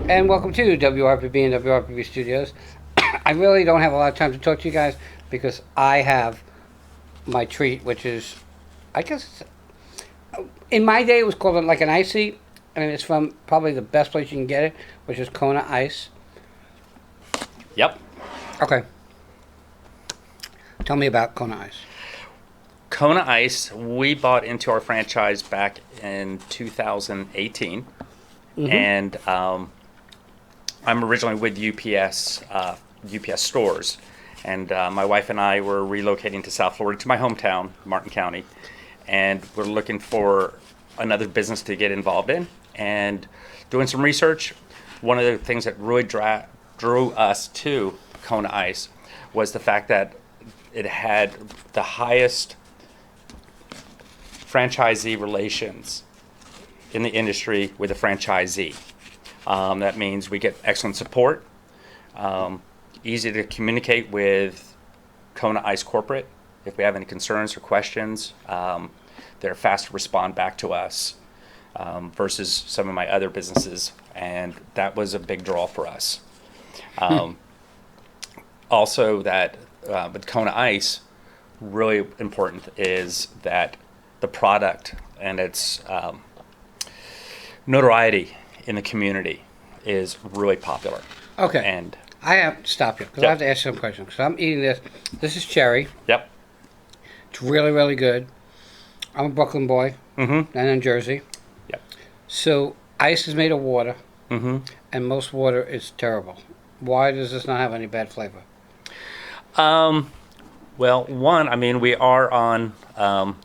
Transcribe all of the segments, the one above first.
And welcome to WRPB and WRPB Studios. I really don't have a lot of time to talk to you guys because I have my treat, which is, I guess, in my day it was called like an icy, and it's from probably the best place you can get it, which is Kona Ice. Yep. Okay. Tell me about Kona Ice. Kona Ice, we bought into our franchise back in 2018. And I'm originally with UPS stores. And my wife and I were relocating to South Florida, to my hometown, Martin County. And we're looking for another business to get involved in. And doing some research, one of the things that really drew us to Kona Ice was the fact that it had the highest franchisee relations in the industry with a franchisee. That means we get excellent support, easy to communicate with Kona Ice corporate. If we have any concerns or questions, they're fast to respond back to us versus some of my other businesses, and that was a big draw for us. Also, that with Kona Ice, really important is that the product and its notoriety in the community is really popular. Okay. And I have to stop you because I have to ask you some questions. Because I'm eating this. This is cherry. yep. It's really, really good. I'm a Brooklyn boy, and in Jersey. Yep. So ice is made of water, Mm-hmm. and most water is terrible. Why does this not have any bad flavor? Well, one, I mean, we are on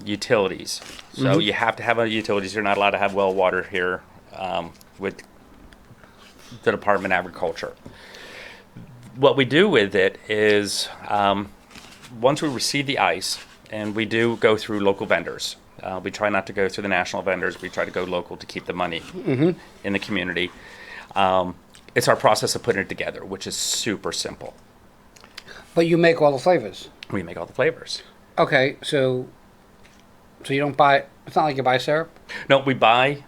utilities, so you have to have utilities. You're not allowed to have well water here with the Department of Agriculture. What we do with it is once we receive the ice, and we do go through local vendors. We try not to go through the national vendors. We try to go local to keep the money in the community. It's our process of putting it together, which is super simple. But you make all the flavors. We make all the flavors. Okay, so you don't buy. It's not like you buy syrup. No, we buy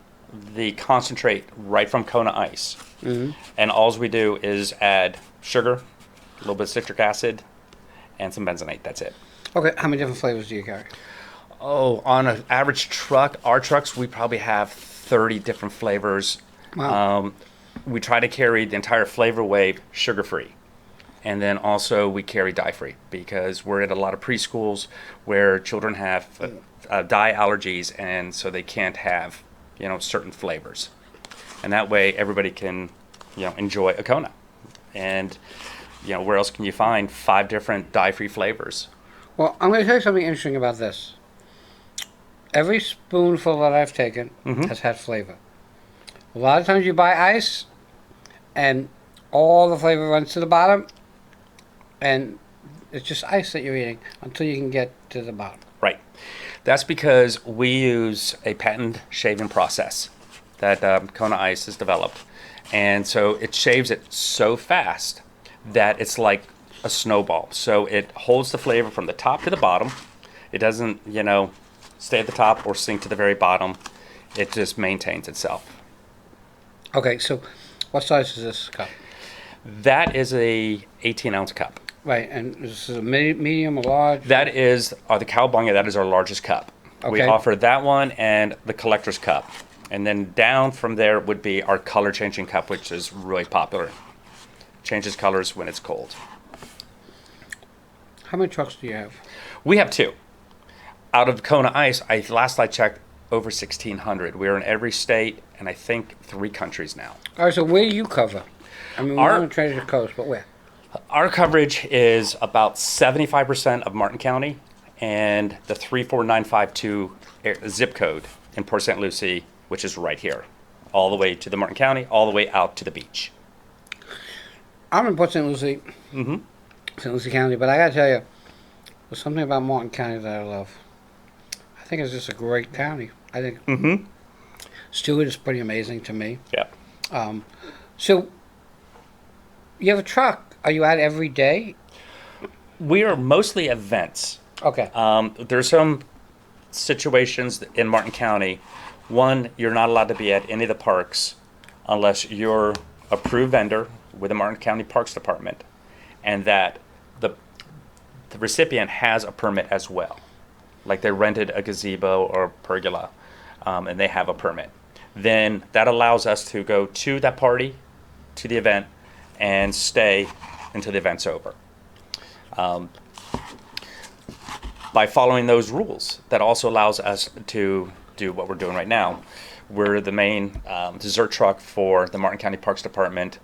the concentrate right from Kona Ice. And all we do is add sugar, a little bit of citric acid, and some benzenate. That's it. Okay, how many different flavors do you carry? Oh, on an average truck, our trucks, we probably have 30 different flavors. Wow. We try to carry the entire flavor wave sugar-free. And then also we carry dye-free because we're at a lot of preschools where children have dye allergies, and so they can't have, certain flavors. And that way everybody can, enjoy a Kona. And, where else can you find 5 different dye-free flavors? Well, I'm going to tell you something interesting about this. Every spoonful that I've taken has had flavor. A lot of times you buy ice, and all the flavor runs to the bottom, and it's just ice that you're eating until you can get to the bottom. Right. That's because we use a patent shaving process that Kona Ice has developed. And so it shaves it so fast that it's like a snowball. So it holds the flavor from the top to the bottom. It doesn't, stay at the top or sink to the very bottom. It just maintains itself. Okay, so what size is this cup? That is a 18-ounce cup. Right, and this is a medium, a large? That is the Cowabunga. That is our largest cup. Okay. We offer that one and the collector's cup. And then down from there would be our color-changing cup, which is really popular. Changes colors when it's cold. How many trucks do you have? We have 2. Out of Kona Ice, last I checked, over 1,600. We're in every state, and I think 3 countries now. All right, so where do you cover? I mean, we're on the Treasure Coast, but where? Our coverage is about 75% of Martin County and the 34952 zip code in Port St. Lucie, which is right here, all the way to the Martin County, all the way out to the beach. I'm in Port St. Lucie, St. Lucie County, but I got to tell you, there's something about Martin County that I love. I think it's just a great county. I think Stewart is pretty amazing to me. Yeah. So, you have a truck. Are you out every day? We are mostly events. Okay. There's some situations in Martin County. One, you're not allowed to be at any of the parks unless you're approved vendor with the Martin County Parks Department, and that the recipient has a permit as well. Like they rented a gazebo or pergola, and they have a permit. Then that allows us to go to that party, to the event, and stay until the event's over. By following those rules, that also allows us to do what we're doing right now. We're the main dessert truck for the Martin County Parks Department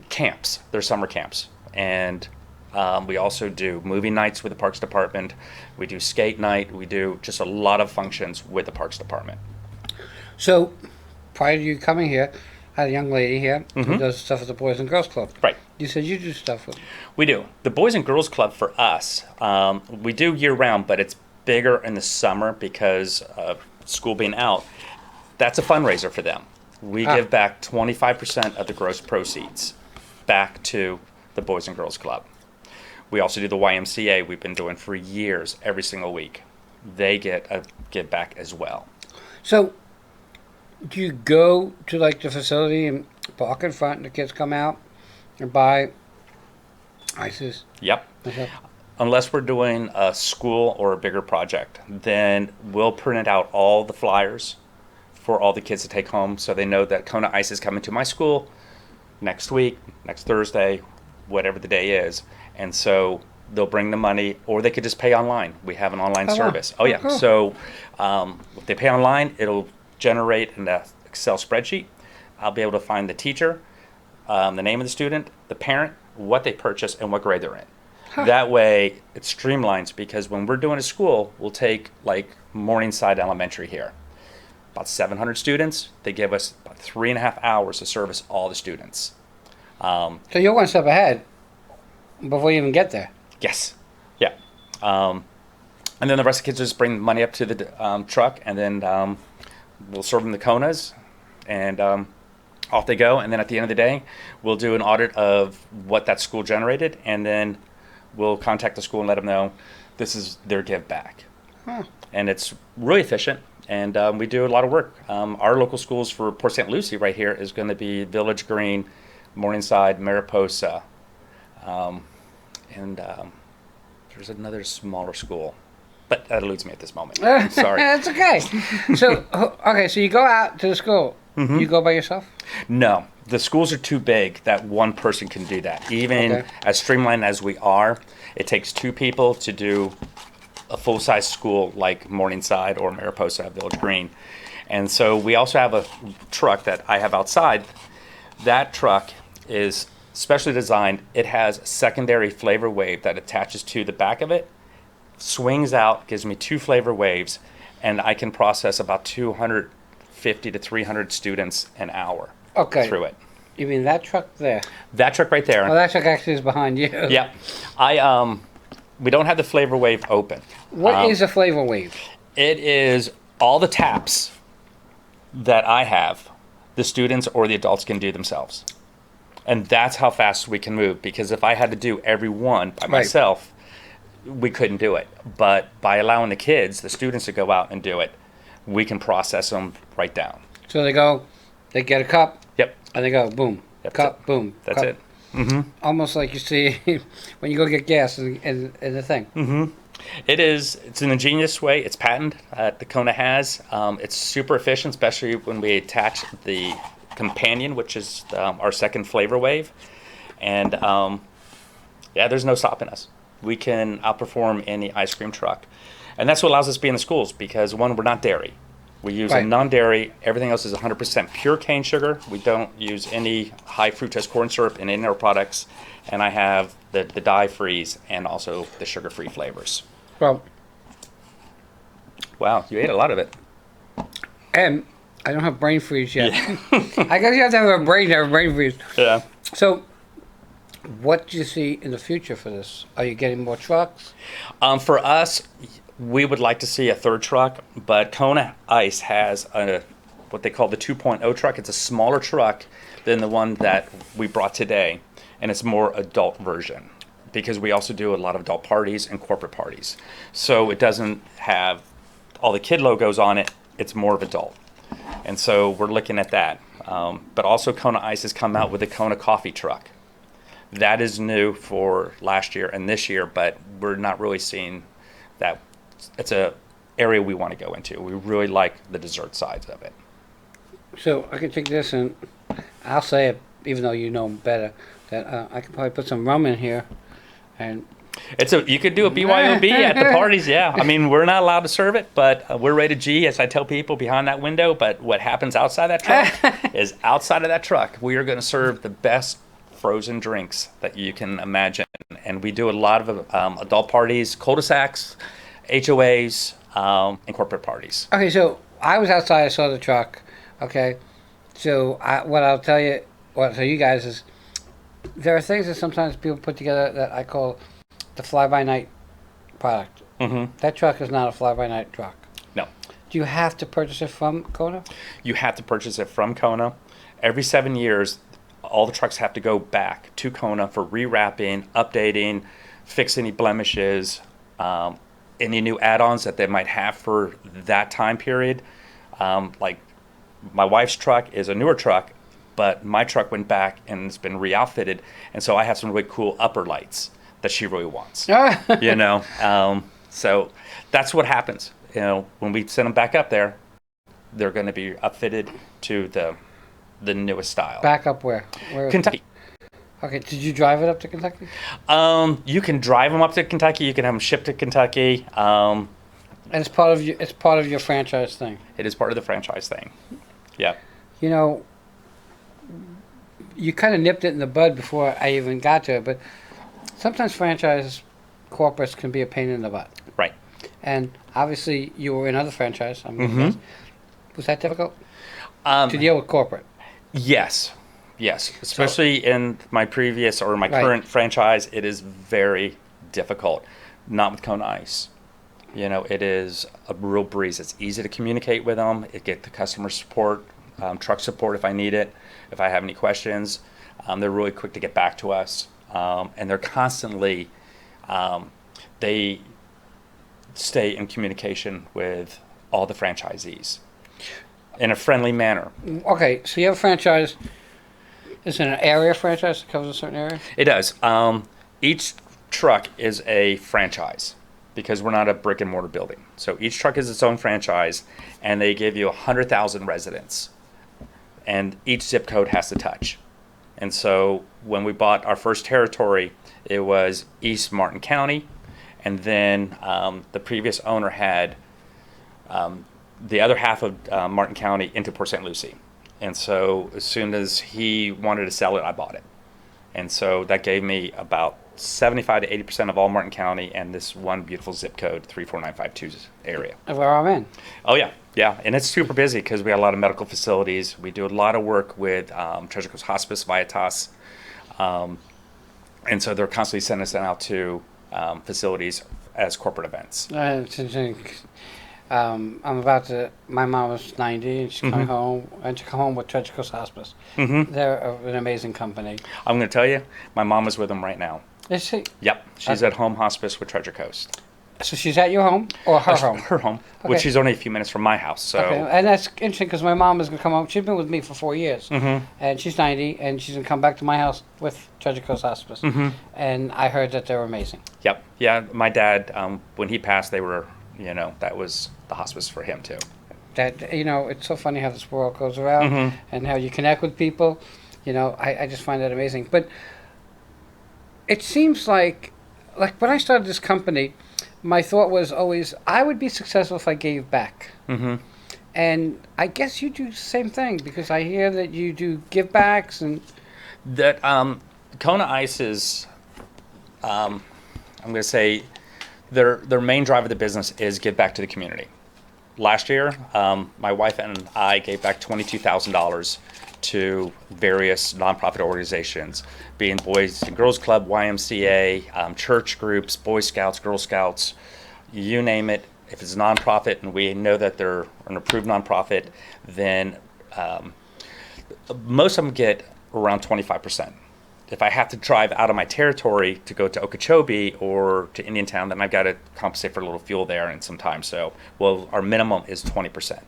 camps, their summer camps. And we also do movie nights with the Parks Department. We do skate night. We do just a lot of functions with the Parks Department. So, prior to you coming here, I had a young lady here who does stuff at the Boys and Girls Club. Right. You said you do stuff with. We do. The Boys and Girls Club for us, we do year round, but it's bigger in the summer because of school being out. That's a fundraiser for them. We give back 25% of the gross proceeds back to the Boys and Girls Club. We also do the YMCA we've been doing for years, every single week. They get a give back as well. So, do you go to like the facility and park in front and the kids come out and buy ices? Yep. Unless we're doing a school or a bigger project, then we'll print out all the flyers for all the kids to take home so they know that Kona Ice is coming to my school next week, next Thursday, whatever the day is. And so they'll bring the money, or they could just pay online. We have an online service. Wow. Oh, yeah. Cool. So if they pay online, it'll generate an Excel spreadsheet. I'll be able to find the teacher, the name of the student, the parent, what they purchased, and what grade they're in. That way, it streamlines, because when we're doing a school, we'll take like Morningside Elementary here. About 700 students. They give us about 3.5 hours to service all the students. So you're one step ahead before you even get there. Yes. Yeah. And then the rest of the kids just bring money up to the truck, and then we'll serve them the Konas, and off they go. And then at the end of the day, we'll do an audit of what that school generated, and then we'll contact the school and let them know this is their give back. And it's really efficient, and we do a lot of work. Our local schools for Port St. Lucie right here is going to be Village Green, Morningside, Mariposa, and there's another smaller school, but that eludes me at this moment. I'm sorry. That's okay. So, so you go out to the school. You go by yourself? No, the schools are too big that one person can do that. Even as streamlined as we are, it takes 2 people to do a full-size school like Morningside or Mariposa, Village Green. And so we also have a truck that I have outside. That truck is specially designed. It has a secondary flavor wave that attaches to the back of it, swings out, gives me 2 flavor waves, and I can process about 250 to 300 students an hour through it. You mean that truck there? That truck right there. Oh, that truck actually is behind you. Yeah. We don't have the flavor wave open. What is a flavor wave? It is all the taps that I have, the students or the adults can do themselves. And that's how fast we can move, because if I had to do every one by myself, we couldn't do it. But by allowing the kids, the students, to go out and do it, we can process them right down. So they go, they get a cup. Yep. And they go, boom, cup, boom. That's cup. it. Almost like you see when you go get gas in the thing. It's an ingenious way. It's patented the Kona has. It's super efficient, especially when we attach the companion, which is our second flavor wave. And there's no stopping us. We can outperform any ice cream truck. And that's what allows us to be in the schools, because one, we're not dairy. We use a non-dairy. Everything else is 100% pure cane sugar. We don't use any high fructose corn syrup in any of our products. And I have the dye freeze and also the sugar-free flavors. Well, wow, you ate a lot of it. And I don't have brain freeze yet. I guess you have to have a brain to have a brain freeze. Yeah. So, what do you see in the future for this? Are you getting more trucks? For us, we would like to see a 3rd truck, but Kona Ice has what they call the 2.0 truck. It's a smaller truck than the one that we brought today, and it's more adult version, because we also do a lot of adult parties and corporate parties. So it doesn't have all the kid logos on it. It's more of adult. And so we're looking at that. But also Kona Ice has come out with a Kona coffee truck. That is new for last year and this year, but we're not really seeing that. It's a area we want to go into. We really like the dessert sides of it. So I can take this and I'll say it, even though you know better, that I could probably put some rum in here, and You could do a BYOB at the parties, yeah. I mean, we're not allowed to serve it, but we're rated G, as I tell people, behind that window. But what happens outside that truck is outside of that truck. We are going to serve the best frozen drinks that you can imagine. And we do a lot of adult parties, cul-de-sacs, HOAs, and corporate parties. okay. So I was outside. I saw the truck. Okay, so what I'll tell you, what I'll tell you guys is, there are things that sometimes people put together that I call the fly-by-night product. Mm-hmm. That truck is not a fly-by-night truck. No. Do you have to purchase it from Kona? You have to purchase it from Kona. Every 7 years, all the trucks have to go back to Kona for rewrapping, updating, fix any blemishes, any new add-ons that they might have for that time period. Like my wife's truck is a newer truck, but my truck went back and it's been re-outfitted, and so I have some really cool upper lights that she really wants. You know, so that's what happens. You know, when we send them back up there, they're going to be upfitted to the newest style. Back up where? Kentucky. Okay, did you drive it up to Kentucky? You can drive them up to Kentucky. You can have them shipped to Kentucky. And it's part of your franchise thing. It is part of the franchise thing. Yeah. You know, you kind of nipped it in the bud before I even got to it, but sometimes franchise corporates can be a pain in the butt. Right. And obviously, you were in other franchise. Mm-hmm. Was that difficult to deal with corporate? Yes. Especially in my previous or my current franchise, it is very difficult. Not with Kona Ice. You know, it is a real breeze. It's easy to communicate with them. It get the customer support, truck support if I need it, if I have any questions. They're really quick to get back to us, and they're constantly they stay in communication with all the franchisees in a friendly manner. Okay, so you have a franchise. Is it an area franchise that covers a certain area? It does. Each truck is a franchise because we're not a brick and mortar building. So each truck is its own franchise, and they give you 100,000 residents, and each zip code has to touch. And so when we bought our first territory, it was East Martin County, and then the previous owner had the other half of Martin County into Port St. Lucie. And so as soon as he wanted to sell it, I bought it. And so that gave me about 75 to 80% of all Martin County and this one beautiful zip code, 34952 area. Where I'm in. Oh, yeah. Yeah. And it's super busy because we got a lot of medical facilities. We do a lot of work with Treasure Coast Hospice, Viatas. And so they're constantly sending us out to facilities as corporate events. It's interesting. My mom was 90 and she's coming home, and she come home with Treasure Coast Hospice. Mm-hmm. They're an amazing company. I'm going to tell you, my mom is with them right now. Is she? Yep. She's at home hospice with Treasure Coast. So she's at your home or her home? Her home, Okay. which is only a few minutes from my house. So. Okay, and that's interesting because my mom is going to come home. She's been with me for 4 years, and she's 90, and she's going to come back to my house with Treasure Coast Hospice. And I heard that they're amazing. Yep. Yeah, my dad, when he passed, they were, that was the hospice for him too. That it's so funny how this world goes around and how you connect with people. I just find that amazing. But it seems like when I started this company, my thought was always I would be successful if I gave back. And I guess you do the same thing because I hear that you do give backs and that Kona Ice is, I'm going to say, their main drive of the business is give back to the community. Last year, my wife and I gave back $22,000 to various nonprofit organizations, being Boys and Girls Club, YMCA, church groups, Boy Scouts, Girl Scouts, you name it. If it's a nonprofit and we know that they're an approved nonprofit, then most of them get around 25%. If I have to drive out of my territory to go to Okeechobee or to Indiantown, then I've got to compensate for a little fuel there and some time. So, our minimum is 20%.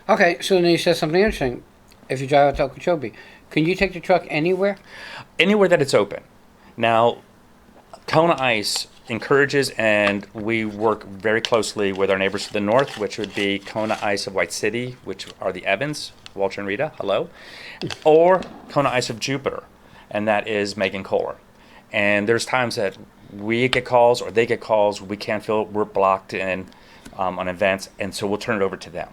Okay, so then you said something interesting. if you drive out to Okeechobee, can you take the truck anywhere? Anywhere that it's open. Now, Kona Ice encourages, and we work very closely with our neighbors to the north, which would be Kona Ice of White City, which are the Evans, Walter and Rita, hello, or Kona Ice of Jupiter, and that is Megan Kohler. And there's times that we get calls or they get calls, we can't fill it, we're blocked in on events, and so we'll turn it over to them.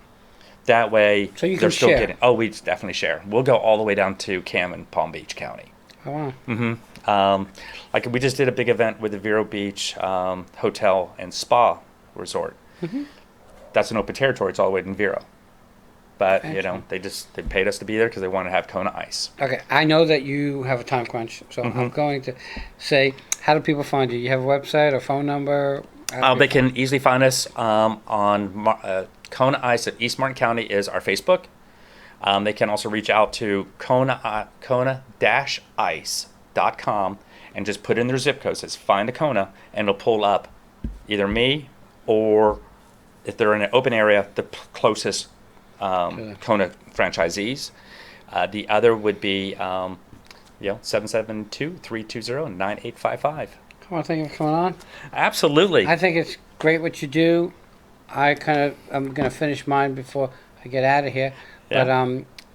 That way, So you they're can still share. getting. Oh, we definitely share. We'll go all the way down to Cam and Palm Beach County. Oh, wow. Like we just did a big event with the Vero Beach Hotel and Spa Resort. That's an open territory. It's all the way in Vero. But you know, Excellent. they paid us to be there because they wanted to have Kona Ice. Okay, I know that you have a time crunch, so I'm going to say, how do people find you? You have a website or phone number? How do They people can easily find us on Kona Ice at East Martin County is our Facebook. They can also reach out to Kona-ice.com and just put in their zip code. It says find a Kona, and it'll pull up either me or, if they're in an open area, the closest Kona franchisees. The other would be 772-320-9855. I want to thank you for coming on. Absolutely. I think it's great what you do. I'm going to finish mine before I get out of here. Yeah. But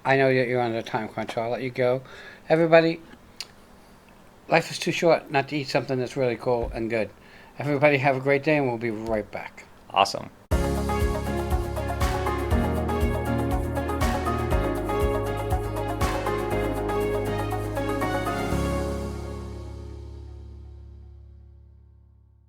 I know that you're under a time crunch, so I'll let you go. Everybody, life is too short not to eat something that's really cool and good. Everybody have a great day, and we'll be right back. Awesome.